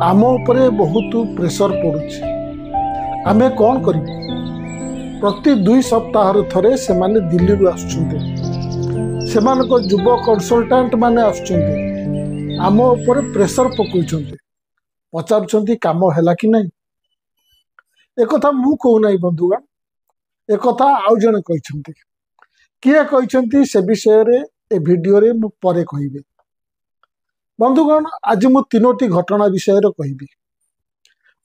आम उपरे बहुत प्रेसर पड़ुछि। आमे कौन करिबु? प्रति 2 सप्ताह थरे से माने दिल्ली रु आसुछन्ते। सेमानको युव कंसल्टेंट माने आसुछन्ते। आम उपरे प्रेसर पकाउछन्ते। पचारुछन्ति काम हैला कि नहीं। एकथा मु कहू नाही बंधुगण, एकथा आउ जणे कहिछन्ति। किए कहिछन्ति से विषय रे ए वीडियो रे मु परे कहिबे। बंधुगण, आज मु 3टी घटना विषय रे कहिबी।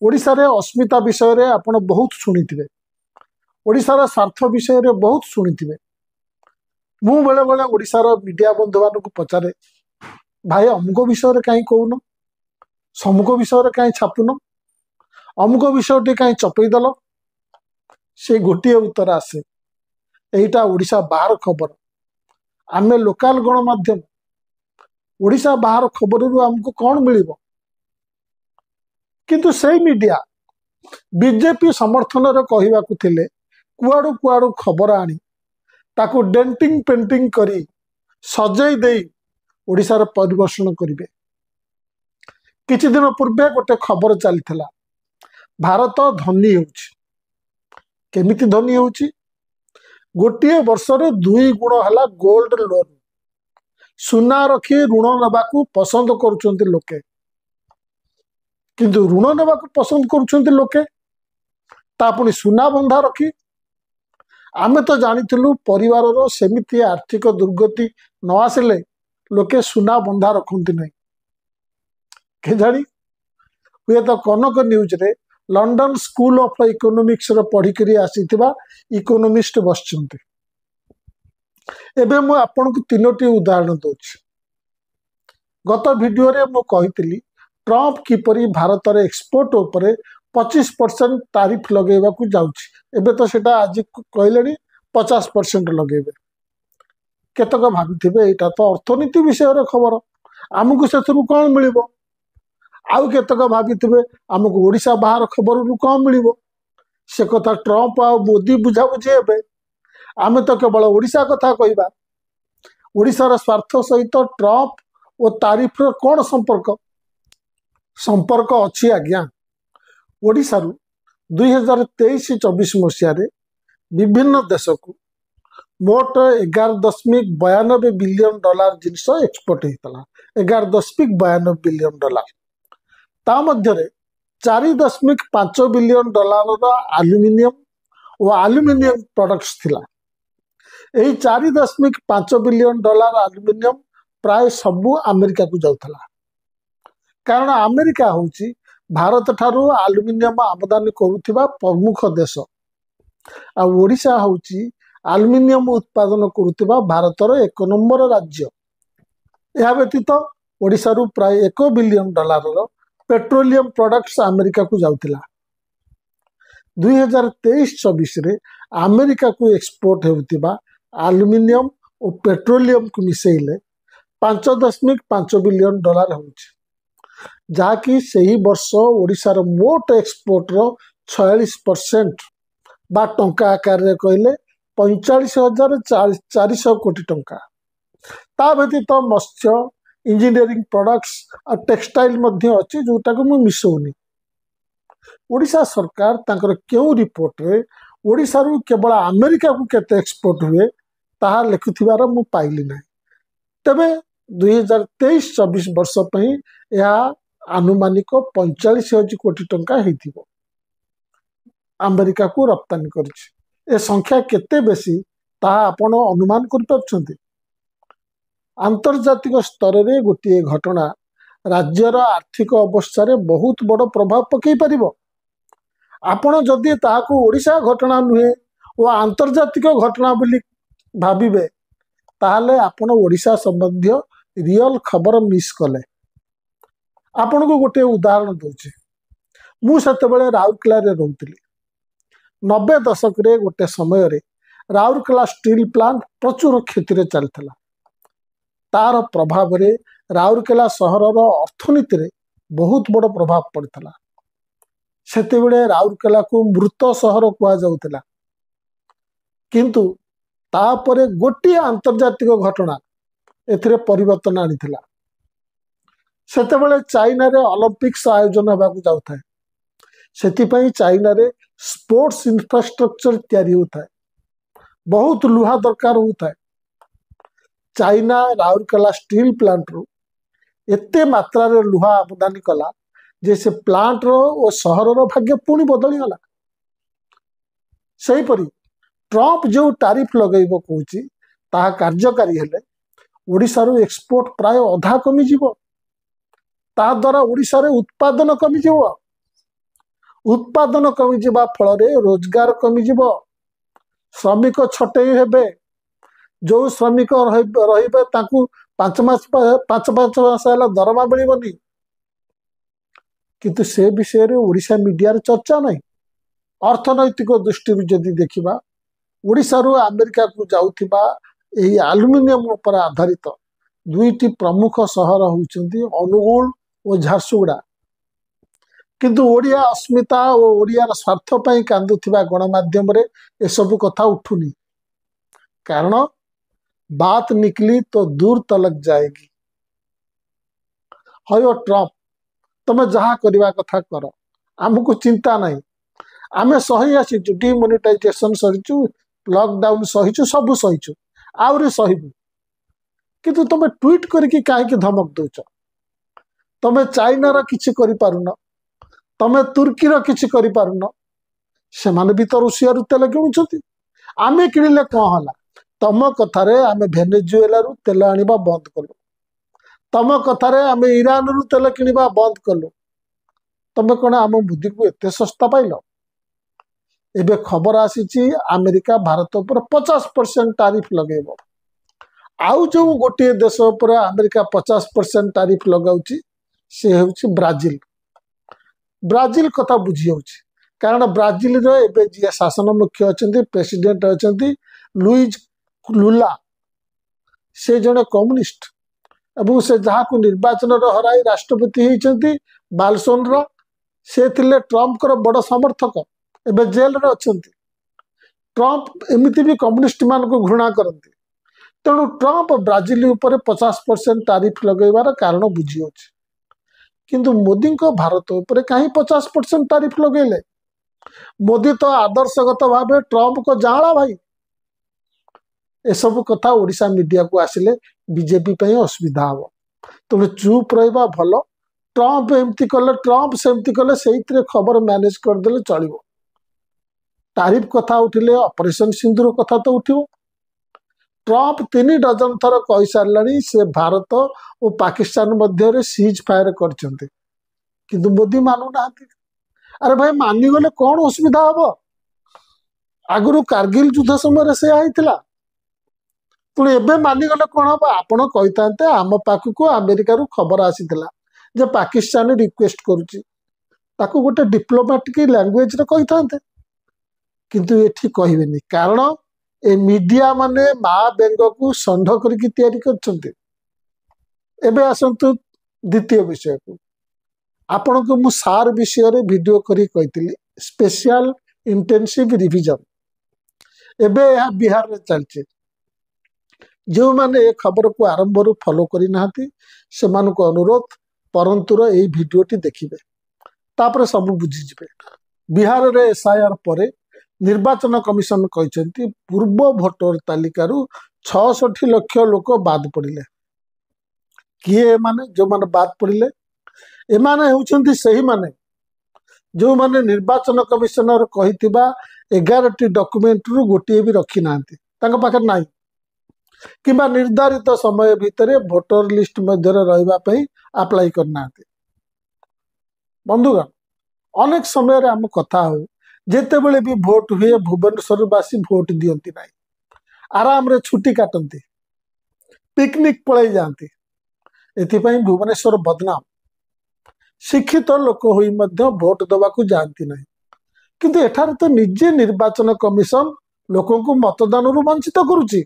ओडिसा रे अस्मिता विषय रे आपण बहुत शुणिथिबे। ओडिसा रा स्वार्थ विषय रे बहुत शुणिथिबे। मु बेले बेले ओडिसा रा मीडिया बंधु मानकु पचारे, भाई अमुको विषय रे काई कहून, समुको विषय रे काई छापुन, अमुको विषय टे काई चपई दल। से गोटे उत्तर आसे, एटा ओडिसा बाहर खबर। आमे लोकल गणमाध्यम ओडिसा बाहर खबर रु हमको कौन मिलिबो? किंतु से मीडिया बीजेपी समर्थन रे कहिबाकु थिले कुआडू कुआडू खबर आनी ताकू डेंटिंग पेंटिंग करी सजई देई ओडिसा रे परिवर्षण करिवे। किछि दिन पूर्वे गोटे खबर चलथिला, भारत धनी होउछि। केमिति धनी होउछि? गोटे वर्ष रे 2 गुण हला गोल्ड लोन। सुना रखी ऋण नबाकू पसंद करुछन्ति लोके। किंतु ऋण नबाकू पसंद करुछन्ति लोके, ता पुनी सुना बंधा रखी। आमे तो जानिथिलु परिवार रो सेमिति आर्थिक दुर्गति न आसिले लोके सुना बंधा रखन्ति नै। के जानी हुए तो कनक न्यूज रे लंडन स्कूल ऑफ इकोनॉमिक्स रो पढ़ी करी आसीथिबा इकोनॉमिस्ट बसचन्ति। एबे मु आपन को 3टी उदाहरण दोछि। गत वीडियो रे मु कहितली ट्रम्प किपरि भारत रे एक्सपोर्ट उपरे 25% तारिफ लगेबा को जाउछि। एबे तो सेटा आज कहलेनी 50% लगेबे। केतक भाबिथिबे एटा तो अर्थनीति विषय रे खबर, आमको सेथरु कोन मिलिबो? आउ केतक भाबिथिबे आमको ओडिसा बाहर खबर रु कोन मिलिबो? से कथा ट्रम्प आ मोदी बुझा बुझे हेबे। आमे तो केवल ओडिसा कथा कहिबा। ओडिसा रा स्वार्थ सहित ट्रम्प और तारिफ रो कोन संपर्क? संपर्क अछि आज्ञा। ओडिसा रु 2023-24 मसिया रे विभिन्न देश को मोट 11.92 बिलियन डॉलर जिनस एक्सपोर्ट होता। 11.92 बिलियन डॉलर। ता मध्य रे 4.5 बिलियन डॉलर रा एल्युमिनियम और एल्युमिनियम प्रोडक्ट्स थिला। एही 4.5 बिलियन डॉलर एल्युमिनियम प्राय सबु अमेरिका को जाउथला। कारण अमेरिका होची भारत ठारू एल्युमिनियम आमदानी करुथिबा प्रमुख देश। आ ओडिसा होची एल्युमिनियम उत्पादन करुथिबा भारत रो 1 नंबर राज्य। यह व्यतीत ओडिसा रु प्राय 1 बिलियन डॉलर रो पेट्रोलियम प्रोडक्ट्स अमेरिका को जाउथिला। 2023-24 रे अमेरिका को एक्सपोर्ट हेउथिबा एल्युमिनियम और पेट्रोलियम को मिसेइले 5.5 बिलियन डॉलर होची, जाकि सही वर्ष ओडिसा रो मोट एक्सपोर्ट रो 46% बा टंका आकार रे कहले 45,400 कोटी टंका। ता व्यतीत मत्स्य, इंजीनियरिंग प्रोडक्ट्स और टेक्सटाइल मध्य अछि, जोटा को मु मिसौनी। ओडिसा सरकार तांकर केउ रिपोर्ट रे ओडिसा रु केवल अमेरिका को केते एक्सपोर्ट हुए ताहा लिखुथिबार मु पाइली नै। तबे 2023-24 वर्ष पई या आनुमानिक 45,000 कोटी टंका हेतिबो अमेरिका को रप्तानी करछि। ए संख्या केते बेसी ताहा आपण अनुमान कर परछन्ति। अंतर्जातिक स्तर रे गोटे घटना राज्यर आर्थिक अवस्था रे बहुत बड़ प्रभाव पकई परिबो। आपण जदि ताहाको ओडिसा घटना नुहे ओ अंतर्जातिक घटना बोली भाबिबे, ताहले आपण ओडिसा संबंधी रियल खबर मिस कले। आपण को गोटे उदाहरण दोछि। मु सेतेबेले राउरकेला रे रहउतिली। 90 दशक रे गोटे समय रे राउरकेला स्टील प्लांट प्रचुर क्षति रे चलथिला। तार प्रभाव रे राउरकेला शहर रो अर्थनीति रे बहुत बड़ प्रभाव पड़थिला। सेतेबेले राउरकेला को मृत शहर कुआ जाउथिला। किंतु तापरे गोटे अंतर्जातिक घटना एथिरे परिवर्तन आनिथिला। ସେତେବେଳେ ଚାଇନାରେ ଅଲିମ୍ପିକ୍ସ ଆୟୋଜନ ହେବାକୁ ଯାଉଥାଏ। ସେଥିପାଇଁ ଚାଇନାରେ ସ୍ପୋର୍ट्स ଇନଫ୍ରାଷ୍ଟ୍ରକ୍ଚର तैयारी होता है, बहुत लुहा दरकार होता है। चाइना राउरकेला स्टील प्लांट रु एते मात्रा रे लुहा आमदानी कला जे से प्लांट रो ओ शहर रो भाग्य पुणी बदली गला। सही परी ट्रम्प जो टारिफ लगेइबो कहूची ताहा कार्यकारी हेले ओडिसा रो एक्सपोर्ट प्राय अधा कमी जीवो। ता द्वारा ओडिसा रे उत्पादन कमी जीवो। उत्पादन कमी जीवा फल रे रोजगार कमी जीवो। श्रमिक छटेई हेबे। जो श्रमिक रहिबे ताकू 5 मास है दरमा मिलबनी। किंतु से विषय रे ओडिशा मीडिया रे चर्चा नहीं। अर्थनैतिक दृष्टि जदि देखिबा ओडिशा रो अमेरिका को जाउथिबा एही एल्युमिनियम पर आधारित दुईटी प्रमुख सहर होउचंती अनुगुल और झारसुगुड़ा। किंतु ओडिया अस्मिता और ओडियार स्वार्थ पई कांदुथिबा गणमाध्यम रे ए सब कथा उठुनी। कारण बात निकली तो दूर तलक जाएगी। हयो ट्रम्प तुम जहा करवा कथा कर, आमको चिंता नहीं। आमे सही आसीचु, डिमोनेटाइजेशन सहीचु, लॉकडाउन सहीचु, सब सहीचु, आउरी सहीबु। किंतु तुम ट्वीट करके काहे धमक दौच? तुम चाइना रा किछि करि पारुन, तुम तुर्की रा किछि करि पारुन। सेमाने भी तो रूसिया रु तेल किणुछथि। आमे किणिले कौन हला? तम कथारे आमे भेनेजुएला रु तेल आनिबा बंद कलु। तम कथारे आमे ईरान रु तेल किनिबा बंद कलु। तमे कोन आम बुद्धि को एते सस्ता पाइलो? एबे खबर आसीची अमेरिका भारत पर 50% टारिफ लगेबो। आउ जो गोटे देश पर अमेरिका 50% टारिफ लगाउची से हेउची ब्राजिल। ब्राजिल कथा बुझी होउची कारण ब्राजिल रो एबे जे शासन मुख्य अछंती, प्रेसिडेंट अछंती लुइज लुला। से जने कम्युनिस्ट एवं से जहा को निर्वाचन रो हराई राष्ट्रपति होइचंती बाल्सोनारो। से थिले ट्रम्प कर बड़ समर्थक, एबे जेल रे अछंती। ट्रम्प एमिति भी कम्युनिस्ट मान को घृणा करती। तेणु ट्रम्प ब्राजिल ऊपर 50% टारिफ लगेबार कारण बुझी होची। किंतु मोदी को भारत ऊपर कहीं 50% टारिफ लगेले? मोदी तो आदर्शगत भाव ट्रम्प को जाला भाई। ए सब कथा ओडिशा मीडिया को आसिले बीजेपी पे असुविधा हम। तुम चुप रहा भल। ट्रम्प एमती कले, ट्रम्प सेमती कले, से खबर मैनेज करदे चलो। टारिफ कथा उठिले ऑपरेशन सिंधुर कथा तो उठो। ट्रम्प 3 डजन थर कही सारे से भारत और पाकिस्तान मध्य सीज फायर करछंते, किंतु मोदी मानु ना। अरे भाई मानिगले कौन असुविधा हम? आगुरु कारगिल युद्ध समय से आईथिला, पुणी एबे मानिगले कौन हम? आपण कहितांते आम पाखकु अमेरिका रु खबर आसीथिला जे पाकिस्तान रिक्वेस्ट करूची, ताकू गोटे डिप्लोमेटिक लैंग्वेज रे कहितांते। किंतु एठी कहिबेनी कारण ए मीडिया माने माँ बेंग को षंढ करके तैयारी करछंते। एबे आसंतु द्वितीय विषय को। आपण को मु सार विषय रे वीडियो करी कहितली स्पेशल इंटेंसिव रिवीजन। एबे यह बिहार रे चलचे। जो माने ए खबर को आरंभ रु फॉलो करी नाहती से मान को अनुरोध परंतु ए वीडियोटी देखिबे, तापर सब बुझी जिबे। बिहार रे एसआईआर परे निर्वाचन कमिशन कहते पूर्व भोटर तालिकार 66 लाख लोक बाद पड़े। किए माने जो माने बाद पड़े एमाने होउछंती सही माने जो माने निर्वाचन कमिशनर कहितिबा 11टी डॉक्यूमेंट रु गोटे भी रखी नांती तांका पाखर नाही, किबा निर्धारित समय भितरे वोटर लिस्ट मध्य रहिबा पई अप्लाई करना। बंधुगण अनेक समय रे हम कथा हो जेते बेले भी भोट हुए भुवनेश्वरवासी भोट दियंती नाही, आराम रे छुट्टी काटंती, पिकनिक पळै जांती। एथिपाई भुवनेश्वर बदनाम। शिक्षित लोक होई मध्य भोट दबा को जानती नहीं, किंतु एठार तो निजे निर्वाचन कमिशन लोकों को मतदान रु वंचित करुची।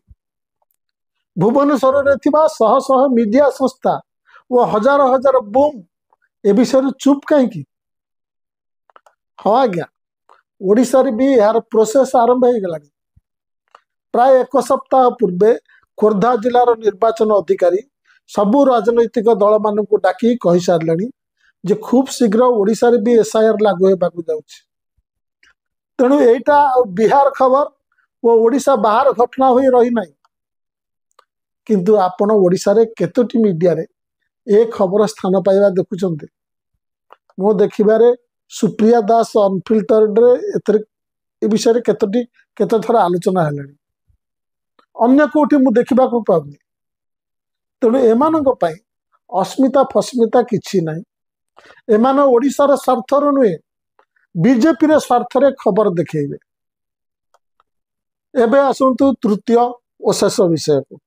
भुवनेश्वर रे थिबा शह शह मीडिया संस्था वो हजार हजार बूम ए विषय चुप कहीं। हाँ आज्ञा ओडिशा रे भी यार प्रोसेस आरंभ हो गला। प्राय 1 सप्ताह पूर्वे खोर्धा जिलार निर्वाचन अधिकारी सबू राजनैतिक दल मान डाक कही सारे जे खूब शीघ्र ओडिशा रे भी एसआईआर लागू होगा जाउछि। तेणु एटा बिहार खबर वो ओडिशा बाहर घटना हो रही ना, किंतु आपण ओडिशा रे केतोटी मीडिया रे ए खबर स्थान पाइबा देखुचंते। मो देखिबारे सुप्रिया दास अनफिल्टर्ड रे ए विषय रे केते थर आलोचना हेलानी, अन्य कोठी मु देखिबा को पाउनी। तेणु एमानक पई अस्मिता फस्मिता किछि नाही। एमाने ओडिशार स्वार्थर नुहे, बीजेपी रे स्वार्थरे खबर देखेबे। एबे आसंतु तृतीय और शेष विषय को,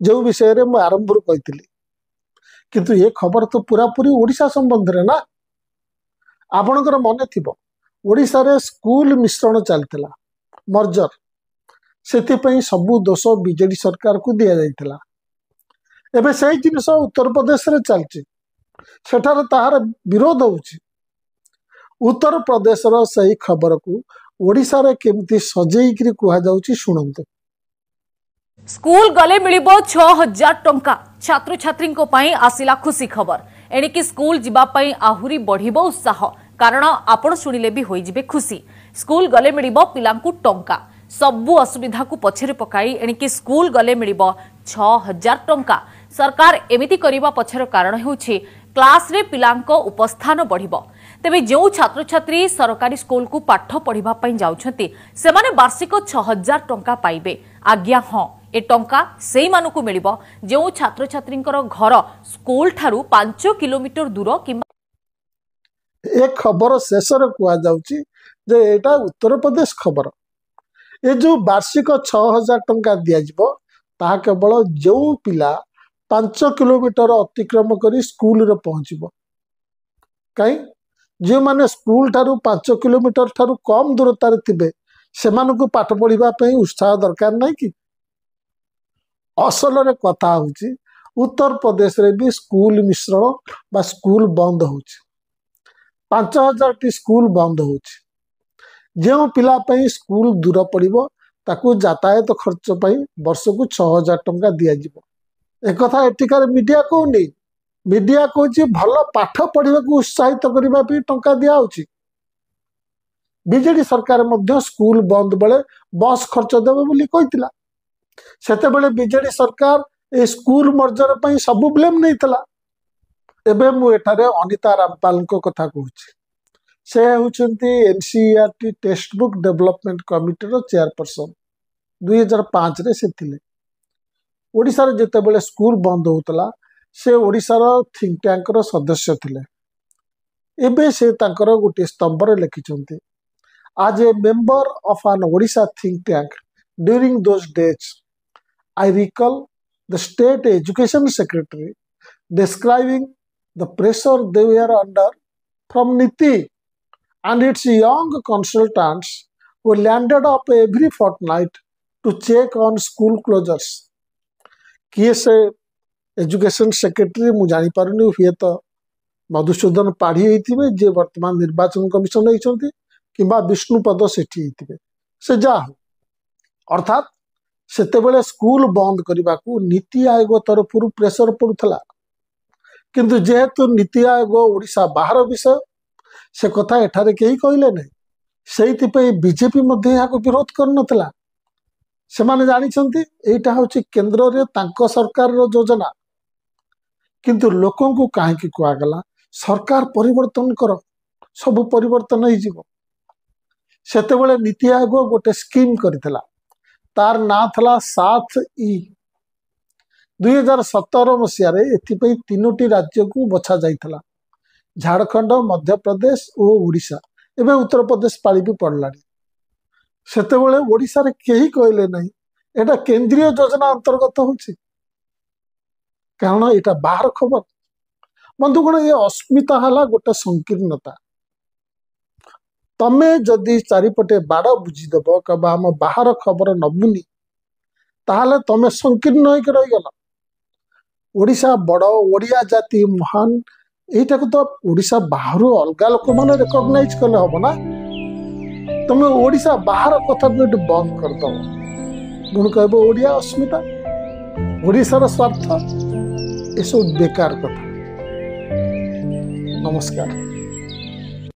जो विषय रे मु आरंभ कही, किंतु ये खबर तो पूरा पूरी ओडिशा संबंध रे ना। आपणकर मन थिबो ओडिशा रे स्कूल मिश्रण चलतिला मर्जर, सेतिपई सबु दोष बीजेडी सरकार को दिया जाइतिला। एबे सही जिनिस उत्तर प्रदेश रे चलछि, सेठार ताहार विरोध होउछि। उत्तर प्रदेश रो सही खबर को ओडिशा रे केमती सजेई करी कुहा जाउछि सुनंतु। स्कूल गले मिलिबो 6000 टंका। छात्र छात्री आसिला खुशी खबर। एणिकी स्कूल जीवापाई आहुरी बढ़िबो उत्साह, कारण आपण शुणिले भी होई जिबे खुशी। स्कूल गले मिलिबो पिलांकु टंका। सबु असुविधा को पछरे पकाई एणिकी स्कूल गले मिलिबो 6000 टंका। सरकार एमिति करिबा पछर कारण हेउछि क्लास रे पिलांको उपस्थान बढ़िबो। तेबे जो छात्र छात्री सरकारी स्कूल को पाठ पढ़िबा पई जाउछंती सेमाने वार्षिक 6000 टंका पाइबे। आज्ञा हां, ए टंका सेई मानुकु मिलिबो जो छात्र छात्रींकर घर स्कूल ठारू 5 किलोमीटर दूर किंबा। एक खबर शेष रे कुआ जाउछि जे एटा उत्तर प्रदेश खबर। ए जो वार्षिक 6000 टंका दिया जिवो ता केवल जो पिला 5 किलोमीटर अतिक्रम करी स्कूल रे पहुंचबो। कई जे माने स्कूल ठारू 5 किलोमीटर ठारू कम दूरतार थिबे सेमानकु पाठ पढ़िबा पई उत्साह दरकार नहीं कि। असल रे कथा होउछि उत्तर प्रदेश रे भी स्कूल मिश्रण बा स्कूल बंद होउछि। 5000 टी स्कूल बंद होउछि। जो पिला पई स्कूल दूर पड़िबो ताकू यातायात खर्च पई वर्ष को 6000 टंका दिया जिवो। एक कथा एटिकार मीडिया को नहीं, मीडिया कहछि भल पाठ पढ़िबा को उत्साहित करिबा भी टंका दिया होछि। बीजेडी सरकार मध्य स्कूल बंद बेले बस खर्च देबे बोली कहितला। सेते बेले बीजेडी सरकार ए स्कूल मर्जर पई सब ब्लेम नैतला। एबे मु एठारे अनिता रामपाल को कथा कहछि। से होउछंती NCERT textbook development committee रो चेयरपर्सन। 2005 रे से थिले। ओडिसा रे जेते बेले स्कूल बंद होतला से ओडिसा रो थिंक टैंक रो सदस्य थिले। एबे से तांकर गोटे स्तंभ रे लिखिछंती, as a member of an Odisha think tank during those days I recall the state education secretary describing the pressure they were under from NITI and its young consultants who landed up every fortnight to check on school closures. किए से education secretary मु जानी पारुनी, हुए तो मधुसूदन पाढ़ी होइथिबे जे वर्तमान निर्वाचन commission होइछंती किंबा विष्णुपद सेठी होइथिबे, से जा हो। अर्थात सेतेबेले स्कूल बंद करने को नीति आयोग तरफ प्रेसर पड़ूला, किंतु जेहेतु नीति आयोग ओडिशा बाहर विषय से कथा एठारे कहीं कहले नहीं, से बीजेपी विरोध कर से माने जानिछंती एटा होछि केंद्र रे तांको सरकार रो योजना, किंतु लोकन को काहे कि कुआगला सरकार परिवर्तन कर सब परिवर्तन हो जिवो। सेतेबेले नीति आयोग गोटे स्कीम करथिला, तार ना थला 7E। 2017 मसीह एथिपई 3टी राज्य को बछा जाइथला, झारखंड, मध्य प्रदेश और ओडिशा। एबे उत्तर प्रदेश पाली भी पड़लानी। सेतेबेले ओडिशा रे केही कहले नहीं एटा केंद्रीय योजना अंतर्गत होछि, कारण एटा बाहर खबर। बंधुगण, ये अस्मिता हला गोटे संकीर्णता। तमे जदि चारिपटे बाड़ बुझीदेव कबा हम बाहर खबर नबुनी ताहले तमे संकीर्ण होइक रहीगल। ओडिशा बड़, ओडिया जाति महान, एटा को तो ओडिशा बाहर अलगा लोक माने रिकॉग्नाइज कले हबो ना। तमे ओडिशा बाहर कथा को बंद कर दो, गुण कहबो ओडिया अस्मिता, ओडिशा रो स्वार्थ। एसब बेकार कथा। नमस्कार।